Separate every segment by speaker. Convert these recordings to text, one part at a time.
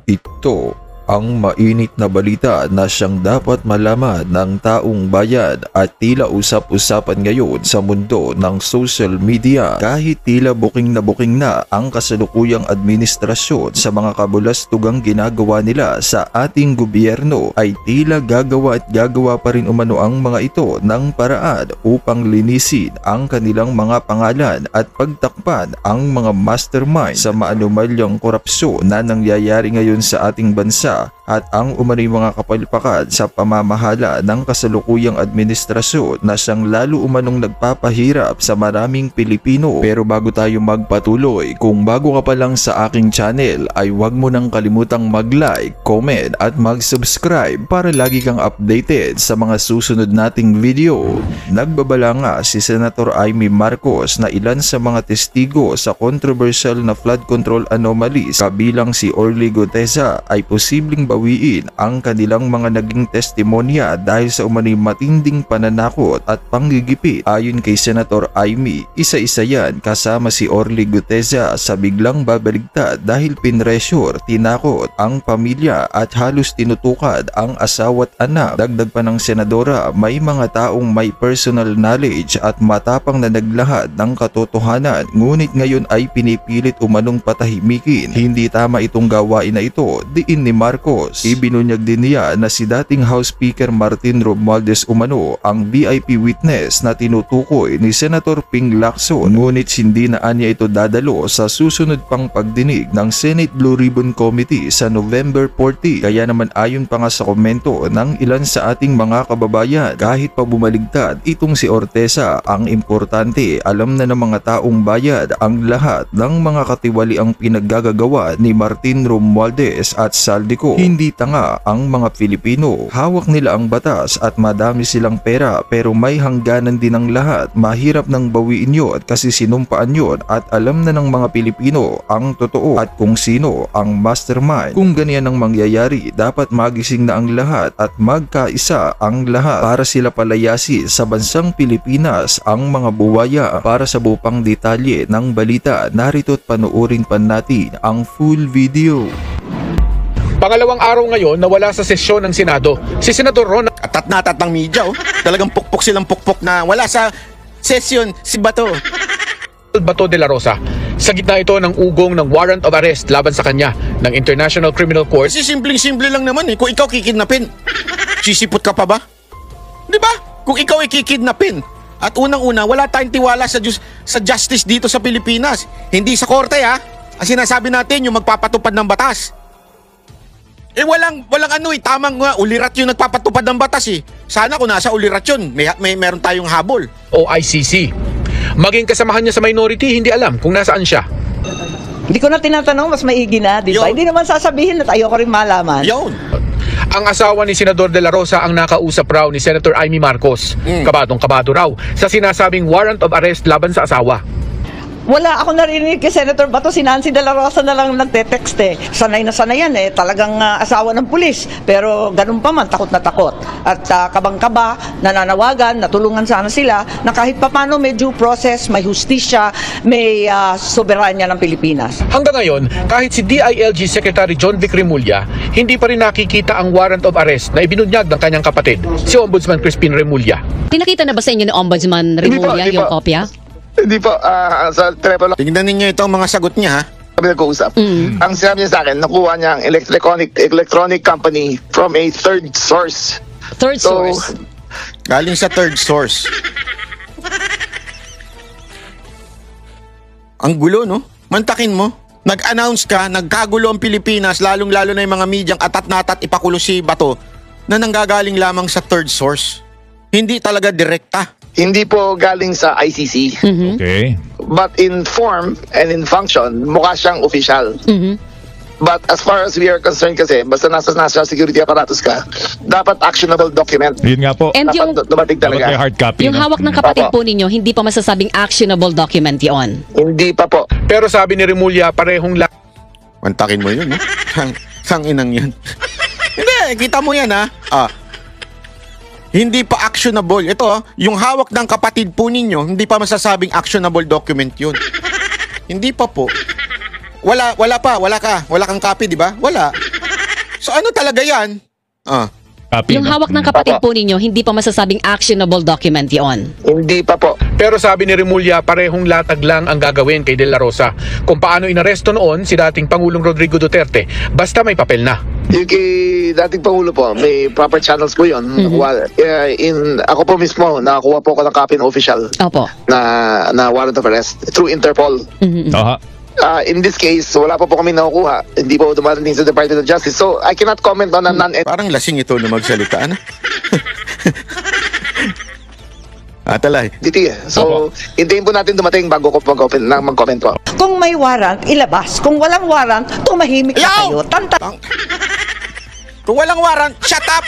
Speaker 1: Ito ang mainit na balita na siyang dapat malaman ng taong bayan at tila usap-usapan ngayon sa mundo ng social media. Kahit tila buking na ang kasalukuyang administrasyon sa mga kabulastugang ginagawa nila sa ating gobyerno, ay tila gagawa pa rin umano ang mga ito ng paraan upang linisin ang kanilang mga pangalan at pagtakpan ang mga mastermind sa maanumalyang korupsyon na nangyayari ngayon sa ating bansa at ang umano'y mga kapalpakan sa pamamahala ng kasalukuyang administrasyon na siyang lalo umanong nagpapahirap sa maraming Pilipino. Pero bago tayo magpatuloy, kung bago ka pa lang sa aking channel ay huwag mo nang kalimutang mag-like, comment at mag-subscribe para lagi kang updated sa mga susunod nating video. Nagbabala nga si Senator Amy Marcos na ilan sa mga testigo sa controversial na flood control anomalies kabilang si Orly Gutesa ay posibleng bawiin ang kanilang mga naging testimonya dahil sa umano'y matinding pananakot at panggigipit. Ayon kay Senator Amy, isa-isa yan kasama si Orly Gutesa sa biglang babaligtad dahil pinressure, tinakot ang pamilya at halos tinutukad ang asawa at anak. Dagdag pa ng senadora, may mga taong may personal knowledge at matapang na naglahad ng katotohanan, ngunit ngayon ay pinipilit umanong patahimikin. Hindi tama itong gawain na ito, diin ni Marcos. Ibinunyag din niya na si dating House Speaker Martin Romualdez umano ang VIP witness na tinutukoy ni Senator Ping Lacson, ngunit hindi na anya ito dadalo sa susunod pang pagdinig ng Senate Blue Ribbon Committee sa November 40. Kaya naman ayon pa nga sa komento ng ilan sa ating mga kababayan, kahit pa bumaligtad itong si Ortesa, ang importante alam na ng mga taong bayan ang lahat ng mga katiwaliang pinaggagawa ni Martin Romualdez at Saldico. Hindi tanga ang mga Pilipino. Hawak nila ang batas at madami silang pera, pero may hangganan din ang lahat. Mahirap nang bawiin yun kasi sinumpaan yun at alam na ng mga Pilipino ang totoo at kung sino ang mastermind. Kung ganyan ang mangyayari, dapat magising na ang lahat at magkaisa ang lahat para sila palayasi sa bansang Pilipinas ang mga buwaya. Para sa bupang detalye ng balita, narito't panoorin pa natin ang full video.
Speaker 2: Pangalawang araw ngayon na wala sa sesyon ng Senado si Senator Ron.
Speaker 3: Atat ng media, oh. Talagang pukpok silang pukpok na wala sa sesyon si Bato
Speaker 2: De La Rosa. Sa gitna ito ng ugong ng warrant of arrest laban sa kanya ng International Criminal Court.
Speaker 3: Kasi simpleng-simple lang naman eh. Kung ikaw kikidnapin, sisipot ka pa ba? Di ba? Kung ikaw ay kikidnapin. At unang-una, wala tayong tiwala sa justice dito sa Pilipinas. Hindi sa korte, ha? Ang sinasabi natin yung magpapatupad ng batas. Eh walang ano eh, tamang ulirat yung nagpapatupad ng batas eh. Sana kung nasa ulirat yun, meron tayong habol.
Speaker 2: O ICC. Maging kasamahan niya sa minority, hindi alam kung nasaan siya.
Speaker 4: Hindi ko na tinatanong, mas maigi na, di ba? Hindi naman sasabihin at ayoko rin malaman.
Speaker 3: Yun.
Speaker 2: Ang asawa ni Senador De La Rosa ang nakausap raw ni Senator Amy Marcos. Kabadong-kabado raw sa sinasabing warrant of arrest laban sa asawa.
Speaker 4: Wala ako narinig kay Senator Bato, si Nancy De La Rosa na lang nagte-text eh. Sanay na sanay yan eh, talagang asawa ng pulis. Pero ganun pa man, takot na takot. At kabang-kaba, nananawagan, natulungan sana sila na kahit papano may due process, may hustisya, may soberanya ng Pilipinas.
Speaker 2: Hanggang ngayon, kahit si DILG Secretary John Vic Remulla, hindi pa rin nakikita ang warrant of arrest na ibinunyag ng kanyang kapatid, si Ombudsman Crispin Remulla.
Speaker 5: Tinakita na ba sa inyo ni Ombudsman Remulla yung kopya?
Speaker 6: Hindi po, sa telepono.
Speaker 3: Tingnan ninyo itong mga sagot niya, ha?
Speaker 6: Kami nag-uusap. Ang sinabi niya sa akin, nakuha niya ang electronic company from a third source.
Speaker 5: Third source?
Speaker 3: Galing sa third source. Ang gulo, no? Mantakin mo. Nag-announce ka, nagkagulo ang Pilipinas, lalong-lalo na yung mga medyang atat na atat ipakulo si Bato, na nanggagaling lamang sa third source. Hindi talaga direkta.
Speaker 6: Hindi po galing sa ICC.
Speaker 2: Okay.
Speaker 6: But in form and in function, mukha siyang official. But as far as we are concerned kasi, basta nasa national security apparatus ka, dapat actionable document.
Speaker 7: Yun nga po.
Speaker 5: And yung,
Speaker 6: dumating
Speaker 7: Dapat may
Speaker 6: talaga.
Speaker 7: hard copy.
Speaker 5: yung hawak ng kapatid po ninyo, hindi pa masasabing actionable document yon.
Speaker 6: Hindi pa po.
Speaker 2: Pero sabi ni Remulla, parehong
Speaker 3: Mantakin mo yun, no? Sang inang yan. Hindi, kita mo yan, ha? Hindi pa actionable. Ito, yung hawak ng kapatid po ninyo, hindi pa masasabing actionable document yun. Hindi pa po. Wala kang copy, di ba? Wala. So ano talaga yan?
Speaker 5: Yung hawak ng kapatid po ninyo, hindi pa masasabing actionable document yon.
Speaker 6: Hindi pa po.
Speaker 2: Pero sabi ni Remulla, parehong latag lang ang gagawin kay De La Rosa kung paano inaresto noon si dating Pangulong Rodrigo Duterte basta may papel na.
Speaker 6: Yung kay dating Pangulo po, may proper channels po yun. Ako po mismo, nakakuha po ako ng copy ng official
Speaker 5: Opo.
Speaker 6: na warrant of arrest through Interpol. In this case, wala po kami nakukuha. Hindi po dumarating sa Department of Justice. So, I cannot comment on a
Speaker 3: Parang lasing ito na magsalita, ano? Talay.
Speaker 6: entity. So, hintayin po natin dumating bago ko mag-comment po.
Speaker 4: Kung may warrant, ilabas. Kung walang warrant, tumahimik na kayo.
Speaker 3: Kung walang warrant, shut up!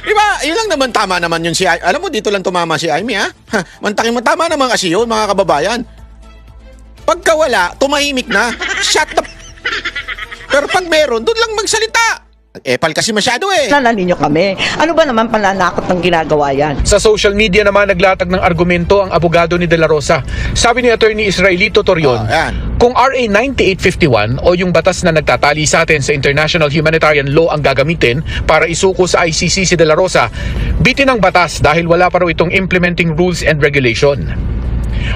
Speaker 3: Diba? Yun lang naman, tama naman yun si Amy. Alam mo, dito lang tumama si Amy, ha? Mantakin mo, tama naman kasi yun, mga kababayan. Pagka wala, tumahimik na. Shut up! Pero pag meron, doon lang magsalita. Epal kasi masyado eh.
Speaker 4: Ninyo kami. Ano ba naman pananakot ng ginagawa yan?
Speaker 2: Sa social media naman naglatag ng argumento ang abogado ni De La Rosa. Sabi ni Attorney Israelito Torion, kung RA 9851 o yung batas na nagtatali sa atin sa International Humanitarian Law ang gagamitin para isuko sa ICC si De La Rosa, bitin ang batas dahil wala pa raw itong implementing rules and regulation.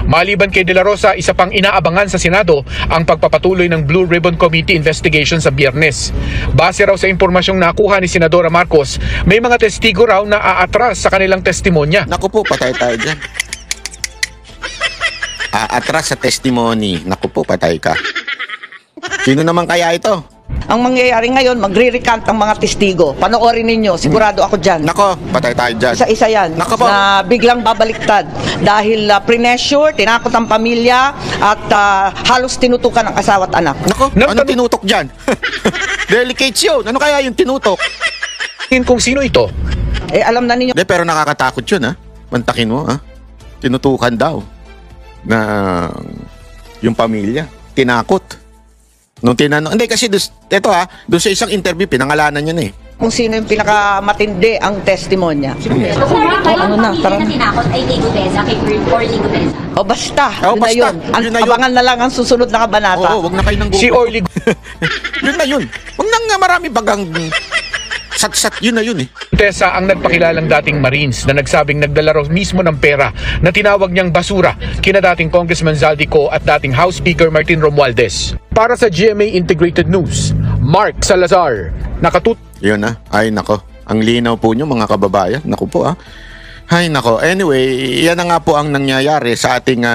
Speaker 2: Maliban kay De La Rosa, isa pang inaabangan sa Senado ang pagpapatuloy ng Blue Ribbon Committee investigation sa Biyernes. Base raw sa impormasyong nakuha ni Senadora Marcos, may mga testigo raw na aatras sa kanilang testimonya.
Speaker 3: Naku po, patay tayo dyan. Aatras sa testimony. Naku po, patay ka. Sino naman kaya ito?
Speaker 4: Ang mangyayari ngayon, magre-recant ang mga testigo. Panoorin ninyo, sigurado ako dyan.
Speaker 3: Nako, patay tayo dyan.
Speaker 4: Isa-isa yan
Speaker 3: Nako po.
Speaker 4: na biglang babaliktad dahil pre-measure, tinakot ang pamilya at halos tinutukan ang asawa at anak.
Speaker 3: Nako, ano tinutok dyan? Delicates yun. Ano kaya yung tinutok?
Speaker 2: Kung sino ito?
Speaker 4: Alam na ninyo.
Speaker 3: Pero nakakatakot yun, ha? Mantakin mo, ha? Tinutukan daw na yung pamilya. Tinakot. Nung tinanong, hindi kasi ito doon sa isang interview, pinangalanan niya na eh.
Speaker 4: Kung sino yung pinakamatindi ang testimonya. Ano na, tara na.
Speaker 7: Tinakot ay kay Gubeza, kay Orly Gubeza.
Speaker 4: O basta,
Speaker 3: Oh,
Speaker 4: yun na
Speaker 3: basta.
Speaker 4: yun.
Speaker 3: Yun na yun.
Speaker 4: Abangan na lang ang susunod na kabanata.
Speaker 3: Oo, wag na kayo nang
Speaker 2: Si Orly
Speaker 3: Yun na yun. Wag nang marami bagang sat-sat, yun na yun eh.
Speaker 2: Tessa ang nagpakilalang dating Marines na nagsabing nagdala raw mismo ng pera na tinawag niyang basura kina dating Congressman Zaldico at dating House Speaker Martin Romualdez. Para sa GMA Integrated News, Mark Salazar,
Speaker 3: Yun na. Ay nako. Ang linaw po nyo mga kababayan. Naku po Ay nako. Anyway, yan na nga po ang nangyayari sa ating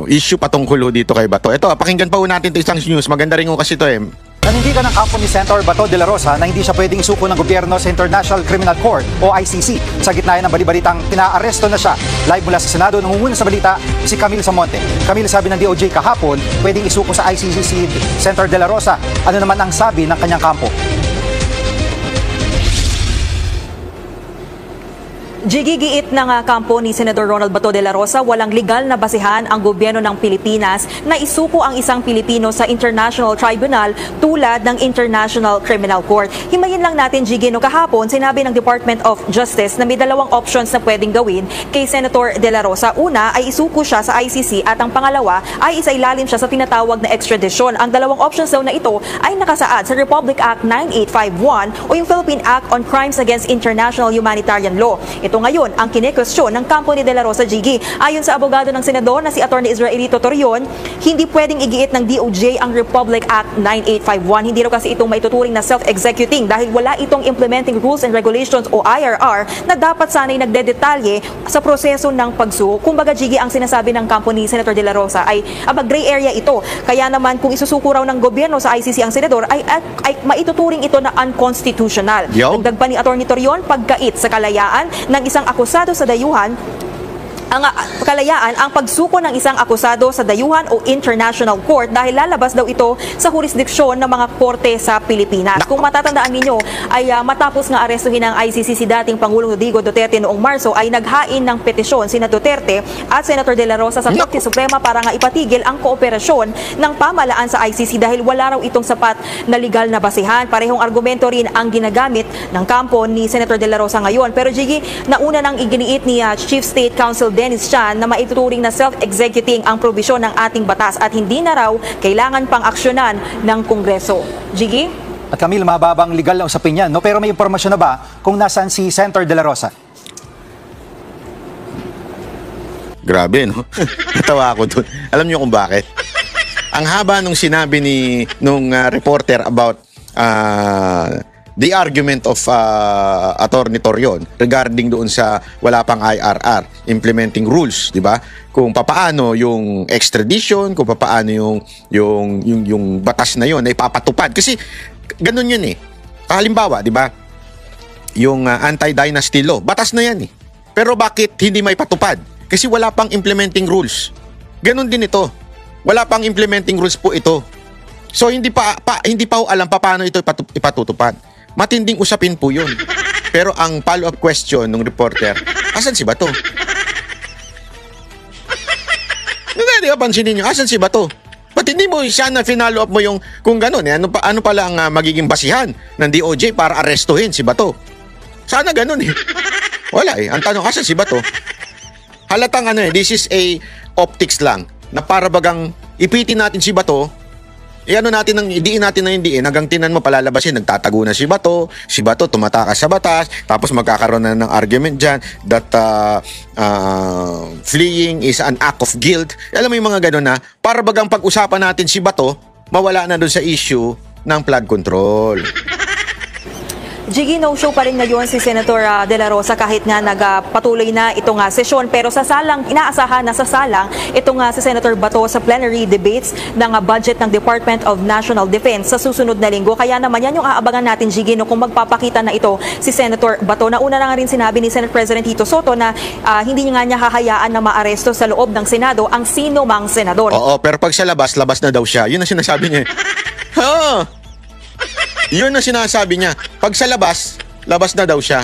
Speaker 3: issue patungkol dito kay Bato. Ito, pakinggan pa po natin ito isang news. Maganda rin kasi ito eh.
Speaker 8: Nanindigan ng kampo ni Senator Bato de la Rosa na hindi siya pwedeng isuko ng gobyerno sa International Criminal Court o ICC. Sa gitna ng balibalitang pinaaresto na siya. Live mula sa Senado, nangunguna sa balita si Camille Samonte. Camille, sabi ng DOJ kahapon, pwedeng isuko sa ICC si Senator de la Rosa. Ano naman ang sabi ng kanyang kampo?
Speaker 9: Gigigiit ng kampo ni Senator Ronald Bato de la Rosa, walang legal na basihan ang gobyerno ng Pilipinas na isuko ang isang Pilipino sa International Tribunal tulad ng International Criminal Court. Himayin lang natin, Gigi, no kahapon, sinabi ng Department of Justice na may dalawang options na pwedeng gawin kay Senator de la Rosa. Una ay isuko siya sa ICC at ang pangalawa ay isailalim siya sa tinatawag na extradition. Ang dalawang options daw na ito ay nakasaad sa Republic Act 9851 o yung Philippine Act on Crimes Against International Humanitarian Law. Ito ngayon ang kine-question ng kampo ni De La Rosa, Gigi. Ayon sa abogado ng senador na si Attorney Israelito Torion, hindi pwedeng igiit ng DOJ ang Republic Act 9851. Hindi raw kasi itong maituturing na self-executing dahil wala itong Implementing Rules and Regulations o IRR na dapat sana'y nagdedetalye sa proseso ng pagsuko. Kumbaga, Gigi, ang sinasabi ng kampo ni Senator De La Rosa ay gray area ito. Kaya naman kung isusuko raw ng gobyerno sa ICC ang senador ay maituturing ito na unconstitutional. Dagdag pa ni Attorney Torion, pagkait sa kalayaan ng isang akusado sa dayuhan, ang kalayaan ang pagsuko ng isang akusado sa dayuhan o international court dahil lalabas daw ito sa jurisdiksyon ng mga korte sa Pilipinas. Kung matatandaan ninyo ay matapos nga arestuhin ng ICC si dating Pangulong Rodrigo Duterte noong Marso ay naghain ng petisyon sina Duterte at Senator De La Rosa sa Korte Suprema para nga ipatigil ang kooperasyon ng pamahalaan sa ICC dahil wala raw itong sapat na legal na basihan. Parehong argumento rin ang ginagamit ng kampo ni Senator De La Rosa ngayon. Pero Gigi, nauna nang iginiit ni Chief State Counsel Dennis Chan na maituturing na self-executing ang probisyon ng ating batas at hindi na raw kailangan pang aksyonan ng Kongreso. Jiggy?
Speaker 8: At Camille, mababang legal na usapin yan, no? Pero may impormasyon na ba kung nasaan si Senator De La Rosa?
Speaker 3: Grabe, no? Natawa ako dun. Alam niyo kung bakit? Ang haba nung sinabi nung reporter about the argument of Attorney Torion regarding doon sa wala pang IRR implementing rules, di ba? Kung papaano yung extradition, kung papaano yung batas na yun ay papatupad. Kasi ganun yun eh. Halimbawa, di ba? Yung anti-dynasty law, batas na yan eh. Pero bakit hindi may patupad? Kasi wala pang implementing rules. Ganon din ito. Wala pang implementing rules po ito. So hindi pa ho alam paano ito ipatutupad. Matinding usapin po 'yun. Pero ang follow-up question ng reporter, asan si Bato? Hindi ba pansinin niyo, asan si Bato? Ba't hindi mo sana finalo up mo yung kung gano'n eh, ano pala ang magiging basihan ng DOJ para arestuhin si Bato? Sana gano'n eh. Wala eh. Ang tanong, asan si Bato? Halatang this is a optics lang na para bagang ipitin natin si Bato, idiin natin na hindi hanggang tinan mo palalabasin, nagtatago na si Bato tumatakas sa batas, tapos magkakaroon na ng argument dyan that fleeing is an act of guilt. Alam mo yung mga gano'n na para bagang pag-usapan natin si Bato, mawala na doon sa issue ng flood control.
Speaker 9: Jiggy, no-show pa rin ngayon si Senator De La Rosa kahit nga nagpatuloy na itong sesyon. Pero inaasahan na sasalang itong si Senator Bato sa plenary debates ng budget ng Department of National Defense sa susunod na linggo. Kaya naman yan yung aabangan natin, Jiggy, no, kung magpapakita na ito si Senator Bato. Nauna na nga rin sinabi ni Senate President Tito Soto na hindi niya hahayaan na maaresto sa loob ng Senado ang sino mang senador.
Speaker 3: Oo, pero pag sa labas na daw siya. Yun ang sinasabi niya. Yun ang sinasabi niya. Pag sa labas na daw siya.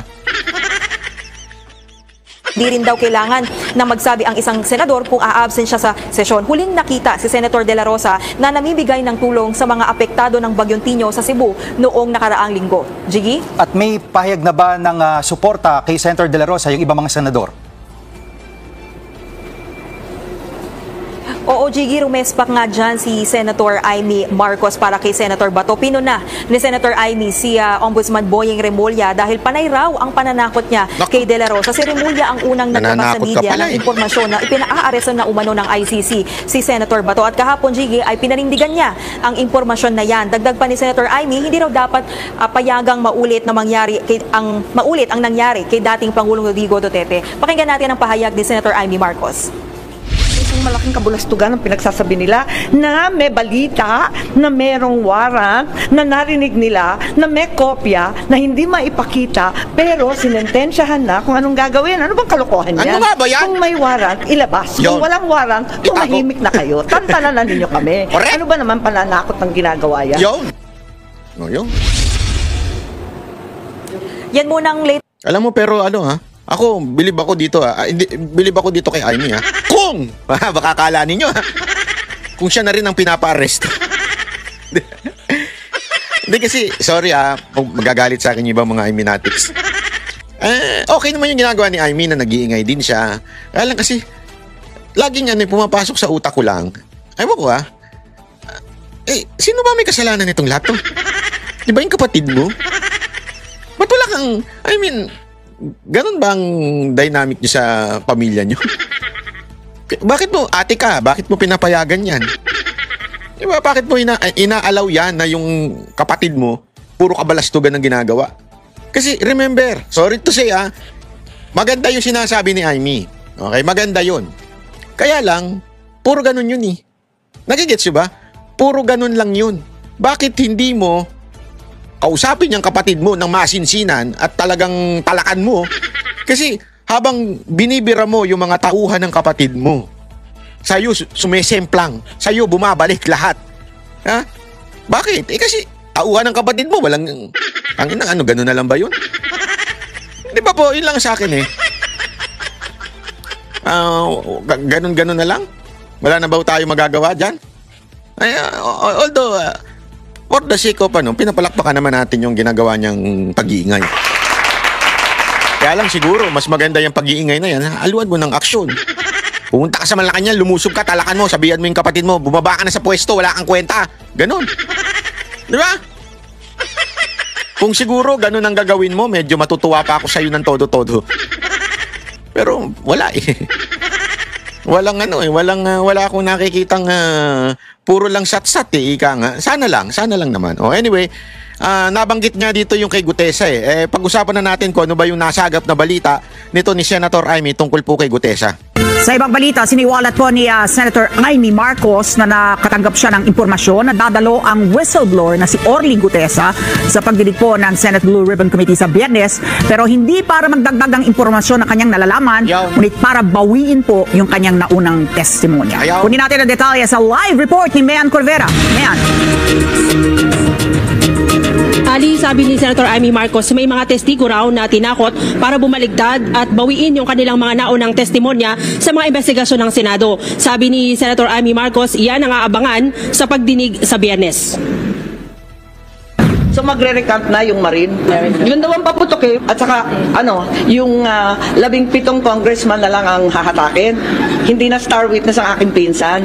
Speaker 9: Di rin daw kailangan na magsabi ang isang senador kung a-absent siya sa sesyon. Huling nakita si Senator De La Rosa na namimigay ng tulong sa mga apektado ng Bagyong Tinyo sa Cebu noong nakaraang linggo. Jiggy?
Speaker 8: At may pahayag na ba ng suporta kay Senator De La Rosa yung ibang mga senador?
Speaker 9: Oo, Jiggy, rumespak nga dyan si Senator Amy Marcos para kay Senator Bato. Pinuna ni Senator Amy si Ombudsman Boying Remulla dahil panay raw ang pananakot niya kay De La Rosa. Si Remulla ang unang naglabas sa media ng impormasyon na ipinaaresto na umano ng ICC si Senator Bato. At kahapon, Jiggy, ay pinanindigan niya ang impormasyon na yan. Dagdag pa ni Senator Amy, hindi raw dapat payagang maulit ang nangyari kay dating Pangulong Rodrigo Duterte. Pakinggan natin ang pahayag ni Senator Amy Marcos.
Speaker 4: Isang malaking kabulastugan ang pinagsasabi nila na may balita, na merong warrant, na narinig nila, na may kopya, na hindi maipakita, pero sinentensyahan na kung anong gagawin. Ano bang kalokohan yan?
Speaker 3: Ano nga ba yan?
Speaker 4: Kung may warrant, ilabas. Kung walang warrant, tumahimik na kayo. Tantanan na ninyo kami. Ano ba naman pananakot ng ginagawa yan?
Speaker 3: Yun.
Speaker 9: Yan munang late.
Speaker 3: Alam mo, pero ako, bilib ako dito bilib ako dito kay Amy Kung! Baka akala ninyo kung siya na rin ang pinapa-arrest. Hindi kasi, sorry magagalit sa akin yung ibang mga Amy-natics. Okay naman yung ginagawa ni Amy na nag-iingay din siya. Kaya lang kasi, laging pumapasok sa utak ko lang. Ewan ko sino ba may kasalanan nitong lahat to? Di ba yung kapatid mo? Ba't wala kang, ganun ba ang dynamic niyo sa pamilya niyo? Bakit mo, ate ka, bakit mo pinapayagan yan? Diba, bakit mo inaalaw yan na yung kapatid mo, puro kabalastugan ng ginagawa? Kasi remember, sorry to say maganda yung sinasabi ni Amy. Okay, maganda yun. Kaya lang, puro ganun yun eh. Nagigets nyo ba? Puro ganun lang yun. Bakit hindi mo kausapin yung kapatid mo ng masinsinan at talagang talakan mo? Kasi habang binibira mo yung mga tauhan ng kapatid mo, sa'yo sumesemplang, sa'yo bumabalik lahat. Bakit? Kasi tauhan ng kapatid mo, walang, gano'n na lang ba yun? Di ba po, yun lang sa akin Ganun na lang? Wala na ba tayo magagawa dyan? Although, for the sake of pinapalakpakan naman natin yung ginagawa niyang pag-iingay. Kaya lang siguro, mas maganda yung pag-iingay na yan. Aluan mo ng aksyon. Pumunta ka sa Malacanang, lumusob ka, talakan mo, sabihan mo yung kapatid mo, bumaba ka na sa pwesto, wala kang kwenta. Ganon. Di ba? Kung siguro ganun ang gagawin mo, medyo matutuwa pa ako sa'yo ng todo-todo. Pero wala eh. Walang wala akong nakikitang puro lang sat-sat eh, ika nga. Sana lang naman. Anyway, nabanggit nga dito yung kay Gutesa eh. Pag-usapan na natin kung ano ba yung nasagap na balita nito ni Senator Amy tungkol po kay Gutesa.
Speaker 10: Sa ibang balita, siniwalat po ni Senator Amy Marcos na nakatanggap siya ng impormasyon na dadalo ang whistleblower na si Orly Gutesa sa pagdinig po ng Senate Blue Ribbon Committee sa Biyernes, pero hindi para magdagdag ang impormasyon na kanyang nalalaman, ngunit para bawiin po yung kanyang naunang testimonya. Kunin natin ang detalye sa live report ni Mean Corvera. Mean.
Speaker 11: Ali, sabi ni Senator Amy Marcos, may mga testigo raw na tinakot para bumaligtad at bawiin yung kanilang mga naunang testimonya sa mga investigasyon ng Senado. Sabi ni Senator Amy Marcos, iyan ang aabangan sa pagdinig sa Biyernes.
Speaker 4: So magre-recant na yung Marine. Yun daw ang paputok eh. At saka yung 17 congressman na lang ang hahatakin. Hindi na star witness ang aking pinsan.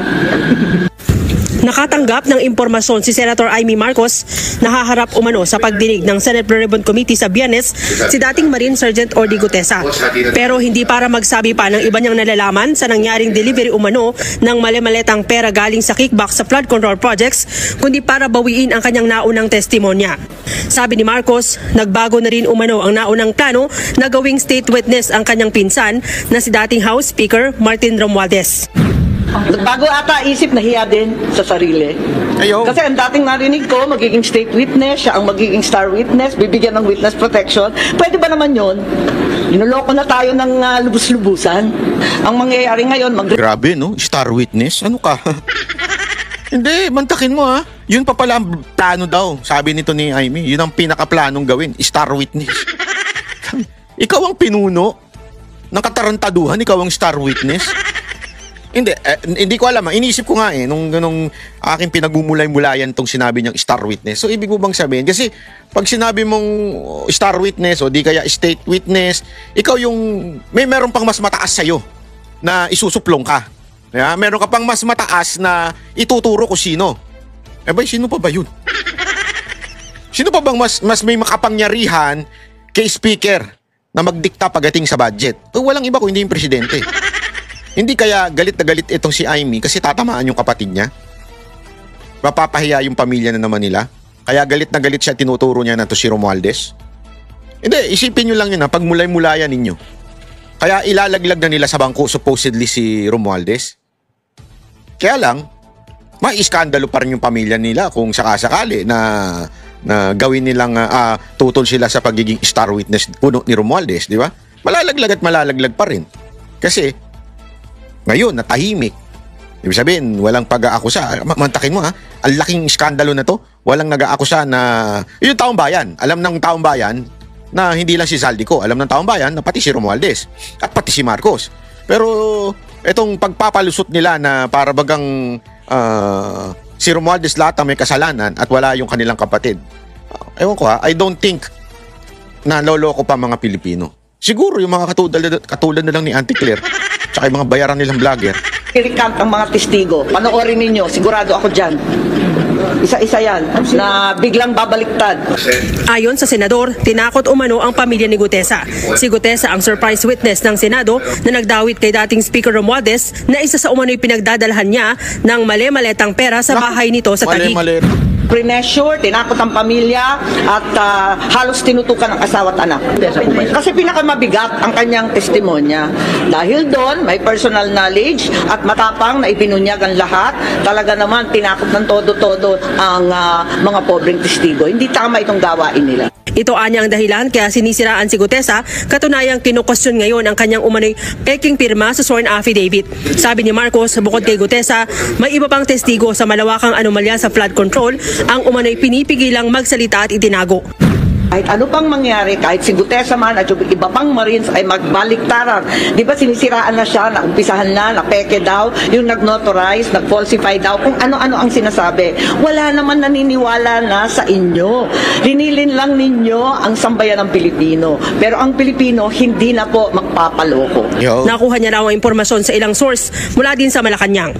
Speaker 11: Nakatanggap ng impormasyon si Senator Amy Marcos na haharap umano sa pagdinig ng Senate Blue Ribbon Committee sa Biyernes si dating Marine Sergeant Orly Gutesa. Pero hindi para magsabi pa ng iba niyang nalalaman sa nangyaring delivery umano ng mali-maletang pera galing sa kickback sa flood control projects, kundi para bawiin ang kanyang naunang testimonya. Sabi ni Marcos, nagbago na rin umano ang naunang plano na gawing state witness ang kanyang pinsan na si dating House Speaker Martin Romualdez.
Speaker 4: Bago ata isip, nahiya din sa sarili. Kasi ang dating narinig ko, magiging state witness, siya ang magiging star witness, bibigyan ng witness protection. Pwede ba naman yun? Inuloko na tayo ng lubus-lubusan. Ang mangyayari ngayon,
Speaker 3: Grabe, no? Star witness? Ano ka? Hindi, mantakin mo ha. Yun pa pala ang plano daw, sabi nito ni Amy. Yun ang pinakaplanong gawin, star witness. Ikaw ang pinuno ng katarantaduhan, ikaw ang star witness. Hindi ko alam. Iniisip ko nga nung aking pinagmumulay-mulayan tong sinabi niyang star witness. So, ibig mo bang sabihin? Kasi, pag sinabi mong star witness o di kaya state witness, ikaw yung meron pang mas mataas sa'yo na isusuplong ka. Yeah? Meron ka pang mas mataas na ituturo ko sino. Sino pa ba yun? Sino pa bang mas may makapangyarihan kay speaker na magdikta pagdating sa budget? Walang iba kung hindi yung presidente. Hindi kaya galit na galit itong si Amy kasi tatamaan yung kapatid niya? Mapapahiya yung pamilya na naman nila? Kaya galit na galit siya, tinuturo niya na to si Romualdez? Hindi, isipin nyo lang yun pag mulay-mulayan ninyo. Kaya ilalaglag na nila sa bangko supposedly si Romualdez. Kaya lang, mai-iskandalo pa rin yung pamilya nila kung sakasakali na gawin nilang tutol sila sa pagiging star witness puno ni Romualdez, di ba? Malalaglag at malalaglag pa rin. Kasi, ngayon, natahimik. Ibig sabihin, walang pag-aakusa. Mantakin mo ang laking iskandalo na to. Walang nag-aakusa na... Yung taong bayan. Alam ng taong bayan na hindi lang si Zaldico. Alam ng taong bayan na pati si Romualdez. At pati si Marcos. Pero itong pagpapalusot nila na para bagang si Romualdez lahat ang may kasalanan at wala yung kanilang kapatid. Ewan ko I don't think na loloko pa mga Pilipino. Siguro yung mga katulad na lang ni Auntie Claire tsaka yung mga bayaran nilang vlogger.
Speaker 4: I-recant ang mga testigo. Panoorin ninyo, sigurado ako dyan. Isa-isa yan na biglang babaliktad.
Speaker 11: Ayon sa senador, tinakot umano ang pamilya ni Gutesa. Si Gutesa ang surprise witness ng Senado na nagdawit kay dating Speaker Romualdez na isa sa umano'y pinagdadalhan niya ng mali-maletang pera sa bahay nito sa Taguig.
Speaker 4: Pressure, tinakot ang pamilya at halos tinutukan ang asawa at anak. Kasi pinakamabigat ang kanyang testimonya. Dahil doon, may personal knowledge at matapang na ipinunyag ang lahat. Talaga naman, tinakot ng todo-todo ang mga pobreng testigo. Hindi tama itong gawain nila.
Speaker 11: Ito anya ang dahilan kaya sinisiraan si Gutesa, katunayang kinukustyon ngayon ang kanyang umano'y peking pirma sa sworn affidavit. Sabi ni Marcos, bukod kay Gutesa, may iba pang testigo sa malawakang anomalya sa flood control ang umano'y pinipigilang magsalita at itinago.
Speaker 4: Kahit ano pang mangyari, kahit si Gutesa man at yung iba pang Marines ay magbaliktaran. Di ba sinisiraan na siya, naumpisahan na peke daw, yung nag-notarize, nag-falsify daw, kung ano-ano ang sinasabi. Wala naman naniniwala na sa inyo. Linilin lang ninyo ang sambayan ng Pilipino. Pero ang Pilipino, hindi na po magpapaloko.
Speaker 11: Nakuha niya raw ang impormasyon sa ilang source mula din sa Malacanang.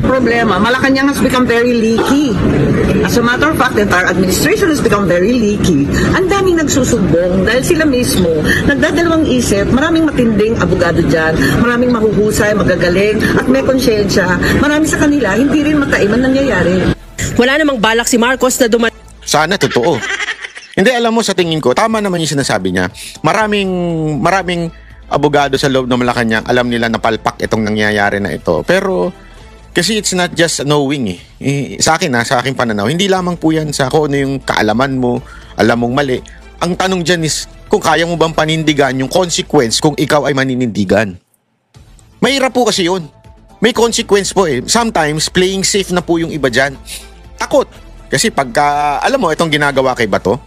Speaker 4: Problema, Malacanang has become very leaky. As a matter of fact, the entire administration has become very leaky. Ang daming nagsusumbong dahil sila mismo nagdadalawang isip, maraming matinding abogado dyan, maraming mahuhusay, magagaling, at may konsyensya. Marami sa kanila, hindi rin mataiman nangyayari.
Speaker 11: Wala namang balak si Marcos na
Speaker 3: Sana totoo. Hindi, alam mo, sa tingin ko, tama naman yung sinasabi niya. Maraming abogado sa loob ng Malacanang, alam nila na palpak itong nangyayari na ito. Pero kasi it's not just knowing sa akin sa aking pananaw, hindi lamang po yan sa kung ano yung kaalaman mo, alam mong mali. Ang tanong dyan is kung kaya mo bang panindigan yung consequence kung ikaw ay maninindigan. Mahirap po kasi yun. May consequence po Sometimes playing safe na po yung iba dyan. Takot. Kasi pagka, alam mo, itong ginagawa kay Bato,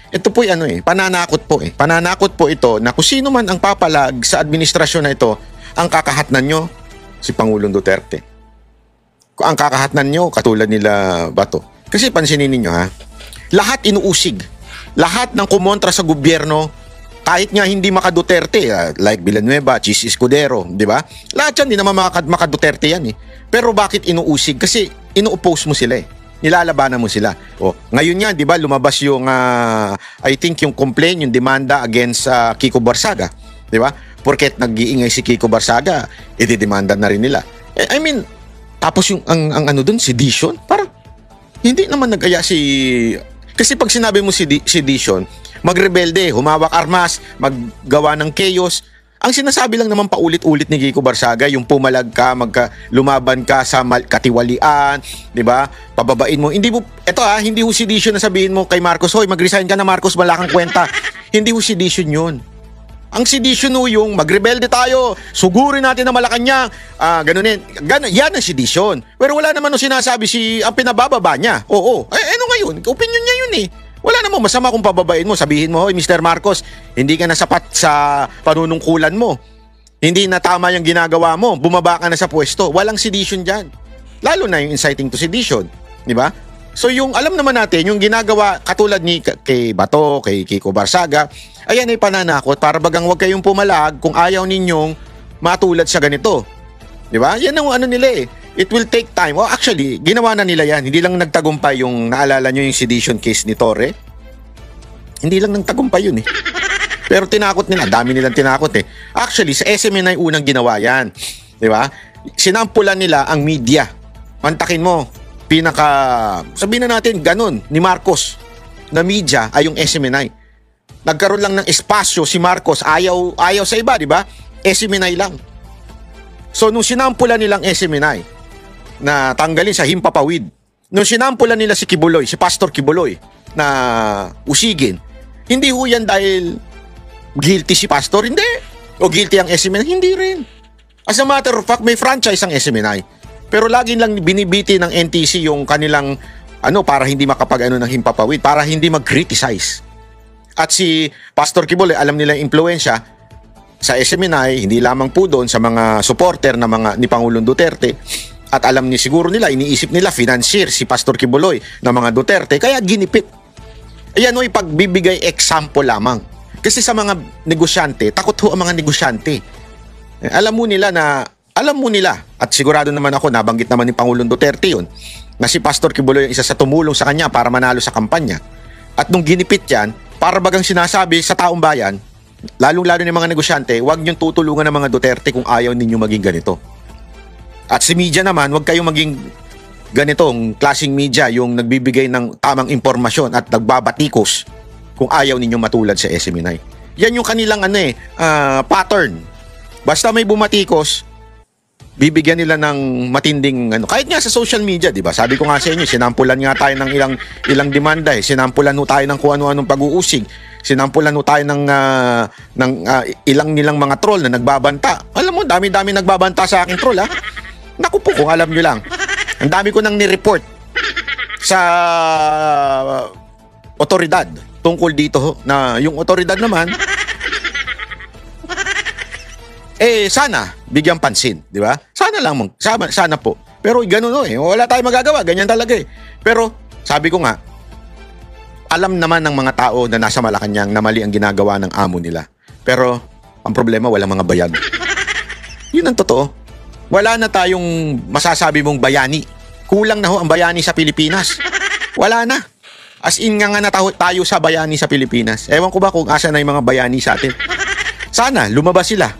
Speaker 3: ito po pananakot po Pananakot po ito na kung sino man ang papalag sa administrasyon na ito, ang kakahatnan nyo, si Pangulong Duterte. Kung ang kakahatnan nyo, katulad nila Bato. Kasi pansinin ninyo lahat inuusig. Lahat ng kumontra sa gobyerno, kahit nga hindi maka-Duterte, like Villanueva, Chis Escudero, di ba? Lahat yan, hindi naman maka-Duterte yan Pero bakit inuusig? Kasi inu-oppose mo sila Nilalabanan mo sila. Ngayon nga, di ba, lumabas yung, I think yung complaint, yung demanda against Kiko Barsaga. Di ba? Porket nag-iingay si Kiko Barsaga, ididemanda na rin nila. I mean, tapos yung ang ano dun, sedition, parang hindi naman nag-aya kasi pag sinabi mo sedition, magrebelde, humawak armas, maggawa ng chaos. Ang sinasabi lang naman paulit-ulit ni Kiko Barsaga, yung pumalag ka, lumaban ka sa katiwalian, di ba? Pababain mo. Hindi ho sedition na sabihin mo kay Marcos, hoy, mag-resign ka na Marcos, wala kang kwenta. Hindi ho sedition yun. Ang sedition yung magrebelde tayo, sugurin natin na Malacanang, ganunin. Yan ang sedition. Pero wala naman sinasabi ang pinabababa niya. Oo. Ano ngayon? Opinion niya yun Wala namang masama kung pababain mo. Sabihin mo, hoy Mr. Marcos, hindi ka na sapat sa panunungkulan mo. Hindi na tama yung ginagawa mo. Bumaba ka na sa pwesto. Walang sedition dyan. Lalo na yung inciting to sedition. Di ba? So yung alam naman natin, yung ginagawa katulad ni kay Bato, kay Kiko Barsaga, ayan ay pananakot para bagang wag kayong pumalag kung ayaw ninyong matulad sa ganito. Di ba? Yan ang ano nila It will take time. Actually, ginawa na nila yan. Hindi lang nagtagumpay yung naalala nyo yung sedition case ni Torre. Hindi lang nagtagumpay yun Pero tinakot nila. Dami nilang tinakot Actually, sa SMNI unang ginawa yan. Di ba? Sinampulan nila ang media. Mantakin mo. Sabihin na natin, ganun, ni Marcos na media ay yung SMNI. Nagkaroon lang ng espasyo si Marcos, ayaw sa iba, di ba? SMNI lang. So, nung sinampulan nilang SMNI, na tanggalin sa himpapawid, nung sinampulan nila si Kibuloy, si Pastor Kibuloy, na usigin, hindi ho yan dahil guilty si Pastor, hindi. O guilty ang SMNI, hindi rin. As a matter of fact, may franchise ang SMNI. Pero lagi lang binibiti ng NTC yung kanilang para hindi ng himpapawid, para hindi mag-criticize. At si Pastor Kibuloy, alam nila yung impluensya sa SMNI, hindi lamang po doon sa mga supporter ni Pangulong Duterte. At alam siguro nila, iniisip nila, financier si Pastor Kibuloy ng mga Duterte, kaya ginipit. Ayan pagbibigay example lamang. Kasi sa mga negosyante, takot ho ang mga negosyante. Alam mo nila, at sigurado naman ako, nabanggit naman ni Pangulong Duterte yun, na si Pastor Kibuloy yung isa sa tumulong sa kanya para manalo sa kampanya. At nung ginipit yan, para bagang sinasabi sa taong bayan, lalong-lalo ng mga negosyante, huwag niyong tutulungan ng mga Duterte kung ayaw ninyo maging ganito. At si media naman, huwag kayong maging ganitong klaseng media, yung nagbibigay ng tamang impormasyon at nagbabatikos kung ayaw ninyo matulad sa SMNI. Yan yung kanilang pattern. Basta may bumatikos, bibigyan nila ng matinding kahit nga sa social media, di ba? Sabi ko nga sa inyo, sinampulan nga tayo ng ilang demanda Sinampulan ho tayo ng kung ano-anong pag-uusig. Sinampulan ho tayo ng ilang nilang mga troll na nagbabanta. Alam mo, dami-dami nagbabanta sa akin troll Naku po, kung alam nyo lang. Ang dami ko nang ni-report sa otoridad tungkol dito ho, na yung otoridad naman sana bigyan pansin, di ba? Sana lang sana po. Pero gano'n wala tayong magagawa, ganyan talaga Pero sabi ko nga, alam naman ng mga tao na nasa Malacanang na mali ang ginagawa ng amo nila. Pero ang problema, walang mga bayan. Yun ang totoo. Wala na tayong masasabi mong bayani. Kulang na ho ang bayani sa Pilipinas. Wala na. As in nga na tayo sa bayani sa Pilipinas. Ewan ko ba kung asa na yung mga bayani sa atin. Sana lumabas sila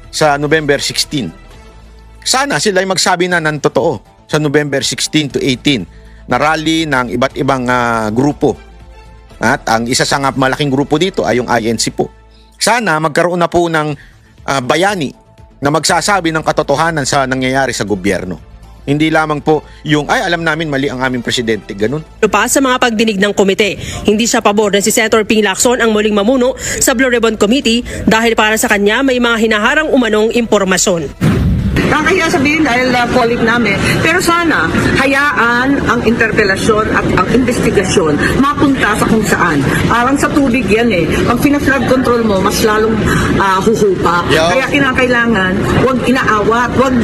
Speaker 3: sa November 16. Sana sila ay magsabi na ng totoo sa November 16 to 18 na rally ng iba't ibang grupo. At ang isa sa malaking grupo dito ay yung INC po. Sana magkaroon na po ng bayani na magsasabi ng katotohanan sa nangyayari sa gobyerno. Hindi lamang po yung, alam namin mali ang aming presidente, ganun.
Speaker 11: Pa sa mga pagdinig ng komite, hindi siya pabor na si Senator Ping Lacson ang muling mamuno sa Blue Ribbon Committee dahil para sa kanya may mga hinaharang umanong impormasyon.
Speaker 4: Nakakaya sabihin dahil colleague namin. Pero sana, hayaan ang interpelasyon at ang investigasyon mapunta sa kung saan. Parang sa tubig yan Pag pina-flood control mo, mas lalong huhupa. Kaya kinakailangan, huwag inaawat, huwag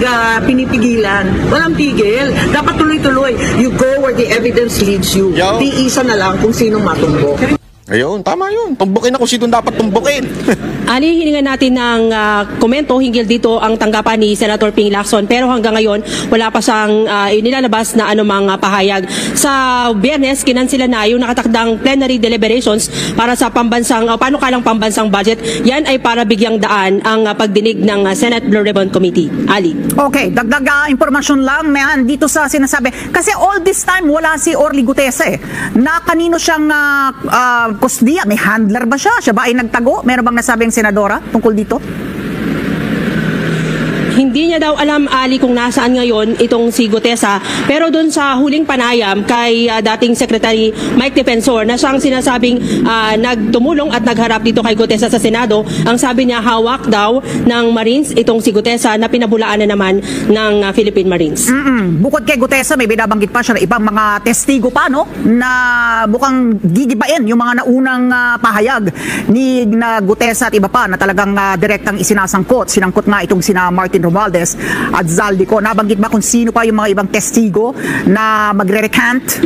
Speaker 4: pinipigilan. Walang pigil. Dapat tuloy-tuloy. You go where the evidence leads you. Tiisa na lang kung sinong matumbok.
Speaker 3: Ayun, tama yun. Tumbukin na kung sino dapat tumbukin.
Speaker 11: Ani, hiningan natin ng komento hinggil dito ang tanggapan ni Senator Ping Lacson, pero hanggang ngayon wala pa siyang inilalabas na anumang pahayag. Sa Biyernes, kinansila na yung nakatakdang plenary deliberations para sa panukalang pambansang budget. Yan ay para bigyang daan ang pagdinig ng Senate Blue Ribbon Committee. Ali.
Speaker 10: Okay, dagdag impormasyon lang dito sa sinasabi. Kasi all this time wala si Orly Gutesa na kanino siyang kusdiya, may handler ba siya? Siya ba ay nagtago? Meron bang nasabing senadora tungkol dito?
Speaker 11: Hindi niya daw alam, Ali, kung nasaan ngayon itong si Gutesa. Pero doon sa huling panayam kay dating Secretary Mike Defensor na siyang sinasabing nagtumulong at nagharap dito kay Gutesa sa Senado, ang sabi niya hawak daw ng Marines itong si Gutesa na pinabulaan na naman ng Philippine Marines.
Speaker 10: Bukod kay Gutesa, may binabanggit pa siya na ibang mga testigo pa, na bukang gigibain yung mga naunang pahayag ni Gutesa at iba pa na talagang direktang isinasangkot. Sinangkot nga itong sina Martin Romualdez at Zaldico. Nabanggit ba kung sino pa yung mga ibang testigo na magre-recant?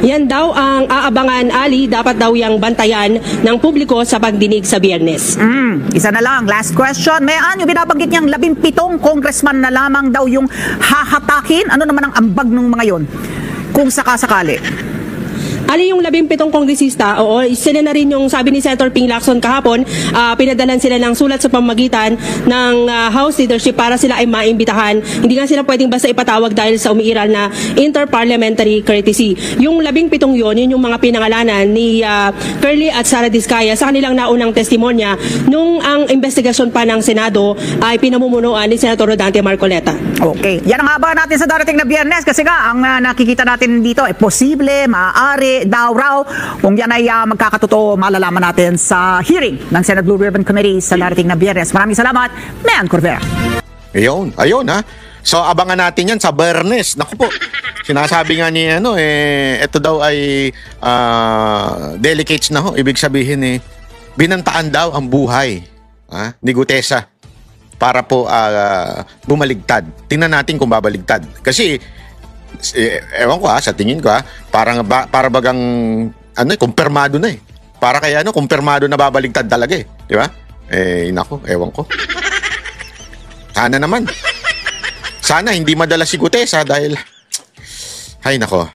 Speaker 11: Yan daw ang aabangan, Ali. Dapat daw yung bantayan ng publiko sa pagdinig sa Biyernes.
Speaker 10: Isa na lang, last question. Mayan, yung binabanggit niyang 17 congressman na lamang daw yung hahatakin. Ano naman ang ambag ng mga yon? Kung sakasakali.
Speaker 11: Ali, yung 17 kongresista, sila na rin yung sabi ni Senator Ping Lacson kahapon, pinadalan sila ng sulat sa pamamagitan ng House leadership para sila ay maimbitahan. Hindi nga sila pwedeng basta ipatawag dahil sa umiiral na interparliamentary courtesy. Yung 17 yun yung mga pinangalanan ni Curly at Sara Diskaya sa kanilang naunang testimonya nung ang investigasyon pa ng Senado ay pinamumunuan ni Senator Rodante Marcoleta.
Speaker 10: Okay. Yan ang haba natin sa darating na Biyernes kasi nga ang nakikita natin dito ay posible, maaari, daw raw. Kung yan ay magkakatotoo, malalaman natin sa hearing ng Senate Blue Ribbon Committee sa darating na Biyernes. Maraming salamat, Mayan Corvera.
Speaker 3: Ayun ha. So abangan natin yan sa Biyernes. Naku po, sinasabi nga ni ito daw ay delicates na ho. Ibig sabihin binantaan daw ang buhay ni Gutesa para po bumaligtad. Tingnan natin kung babaligtad. Kasi ewan ko sa tingin ko para bagang kumpirmado na Para kaya kumpirmado na babaligtad talaga di ba? Nako, ewan ko. Sana naman. Sana hindi madala si Gutesa dahil ay nako.